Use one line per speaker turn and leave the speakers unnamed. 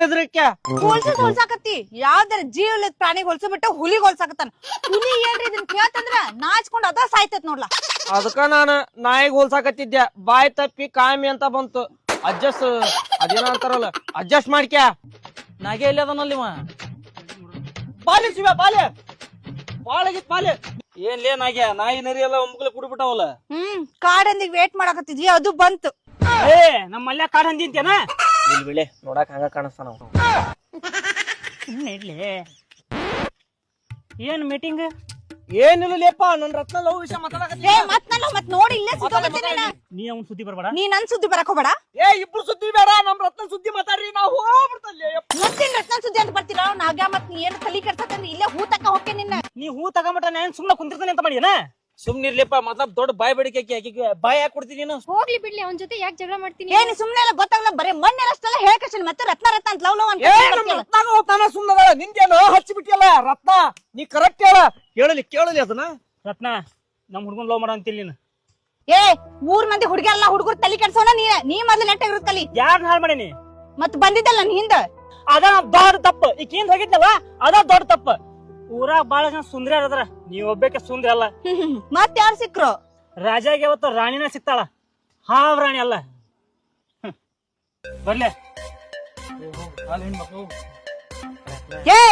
ಹೆದ್ರಿಕೆ
ಹೊಲ್ಸಾಕತ್ತಿ ಯಾವ್ದಾರ ಜೀವಲದ ಪ್ರಾಣಿಗೆ ಹೊಲ್ಸಬಿಟ್ಟು ಹುಲಿಗ್ ಹೊಲ್ಸಾಕತ್ತಾನ. ಹುಲಿ ಏನ್ರಿ ಇದನ್ ಕೇಳ್ತಂದ್ರ ನಾಚ್ಕೊಂಡ್ ಅದ ಸಾಯ್ತತ್ ನೋಡ್ಲಾ.
ಅದಕ್ಕ ನಾನು ನಾಯಿಗ್ ಹೋಲ್ಸಾಕತ್ತಿದ್ದೆ. ಬಾಯ್ ತಪ್ಪಿ ಕಾಮಿ ಅಂತ ಬಂತು. ಅದೇನ ಅಂತಾರಲ್ಲ, ಅಡ್ಜಸ್ಟ್ ಮಾಡ್ಕ್ಯಾ.
ನಾಗೆ ಎಲ್ಲಿ ಅದನಲ್ಲಿ ಇವ
ಬಾಲೆ ಶಿವ ಬಾಲೆ ಬಾಳಗಿತ್ ಬಾಲೆ.
ಏನ್ಲೇ ನಾಗ್ಯ ನಾಯಿ ನರಿ ಎಲ್ಲ ಒಮ್ಮಕ್ಲೆ ಕುಡ್ಬಿಟ್ಟಾವಲ್ಲ.
ಕಾಡಂದಿಗ್ ವೇಟ್ ಮಾಡಾಕತ್ತಿದ್ವಿ, ಅದು ಬಂತು.
ಏ ನಮ್ಮ ಮಲ್ಯ ಕಾಡ್ ಹಂದಿಂತೇನ
ಇಲ್ಲಿ ಬಿಳೆ ನೋಡಕ್ ಹಂಗ ಕಾಣಿಸ್ತಾನ.
ಸುಮ್ಮನೆ ಇಡ್ಲಿ. ಏನ್ ಮೀಟಿಂಗ್?
ಏನಿಲ್ಲಪ್ಪ, ನನ್ ರತ್ನ ಲವ್ ವಿಷಯ ಮಾತಾಡಕತ್ತಿ.
ಮತ್ ನೋಡಿ ಇಲ್ಲೇ ಸಿಕ್ಕಾಕತ್ತೀನಿ.
ನೀ ಅವ್ನ್ ಸುದ್ದಿ ಬರ್ಬೇಡ.
ನೀ ನನ್ ಸುದ್ದಿ ಬರಕ್ ಹೋಗ್ಬೇಡ.
ಇಬ್ರು ಸುದ್ದಿ ಬೇಡ, ನಮ್ ರತ್ನ ಸುದ್ದಿ ಮಾತಾಡ್ರಿ. ನಾವು ಹೋಗ್ಬಿಡ್ತಲ್ಲಿ.
ಮತ್ತೇನ್ ರತ್ನ ಸುದ್ದಿ ಅಂತ ಬರ್ತೀರ ನಾಗ್ಯ. ಮತ್ ನೀ ಏನ್ ತಲಿ ಕೆಡ್ಸಕಂದ್ರೆ ಇಲ್ಲೇ ಹೂ ತಕ್ಕ ಹೋಗ್ಕೆ ನಿನ್ನ.
ನೀ ಹೂ ತಗೊಂಬಿಟ್ಟ ನಾನು ಸುಮ್ನೆ ಕುಂತಿರ್ತಾನೆ ಅಂತ ಮಾಡಿಯನ. ಸುಮ್ನಿರ್ಲಿಪ್ಪ, ಮತ್ಲಬ್ ದೊಡ್ಡ ಬಾಯ್ ಬೇಡಿಕೆ ಆಕಿಗೆ ಬಾಯ್ ಯಾಕೆ ಕೊಡ್ತೀನಿ ನೀನು?
ಹೋಗ್ಲಿ ಬಿಡ್ಲಿ, ಅವನ್ ಜೊತೆ ಯಾಕೆ ಜಗಳ ಮಾಡ್ತೀನಿ?
ಏನ್ ಸುಮ್ನೆ ಎಲ್ಲ ಗೊತ್ತಾಗಲ್ಲ, ಬರೀ ಮೊನ್ನೆಲ್ಲಷ್ಟೆಲ್ಲ ಹೇಳ್ಕಶನ್ ಮತ್ತೆ ರತ್ನ ರತ್ನ ಅಂತ ಲವ್ ಅಂತ
ರತ್ನಾಗ ಹೋಗ್ತಾನ ಸುಮ್ಮದ. ನಿಂದೇನು ಹಚ್ಚಿಬಿಟ್ಟಿಯಲ್ಲ ರತ್ನ. ನೀ ಕರೆಕ್ಟ್ ಕೇಳಲಿ ಅದನ್ನ.
ರತ್ನ ನಮ್ ಹುಡ್ಗನ್ ಲವ್ ಮಾಡ ಅಂತಿಲ್ಲ ನೀನು.
ಏ 3 ಮಂದಿ ಹುಡುಗಿಯಲ್ಲ, ಹುಡುಗರು ತಲಿ ಕೆಡ್ಸೋಣ. ನೀ ಮೊದ್ಲು ನೆಟ್ಟ ಇರುತ್ತ ತಲಿ.
ಯಾರ್ ಹಾಳ್ ಮಾಡೀನಿ?
ಮತ್ ಬಂದಿದ್ದಲ್ಲ ನನ್ ಹಿಂದ.
ಅದ ದೊಡ್ಡ ತಪ್ಪು. ಈಕೇನ್ ಹೋಗಿದ್ನಲ್ಲ ಅದ ದೊಡ್ಡ ತಪ್ಪು. ಊರಾಗ ಬಾಳ ಜನ ಸುಂದರ ಅದ್ರ, ನೀವ್ ಒಬ್ಬೇಕೆ ಸುಂದರ ಅಲ್ಲ.
ಮತ್ ಯಾರು ಸಿಕ್ರು?
ರಾಜಾಗೆ ಅವತ್ತು ರಾಣಿನ ಸಿಕ್ತಾಳ, ಹಾವ್ ರಾಣಿ ಅಲ್ಲ. ಬರ್ಲೆ
ಏ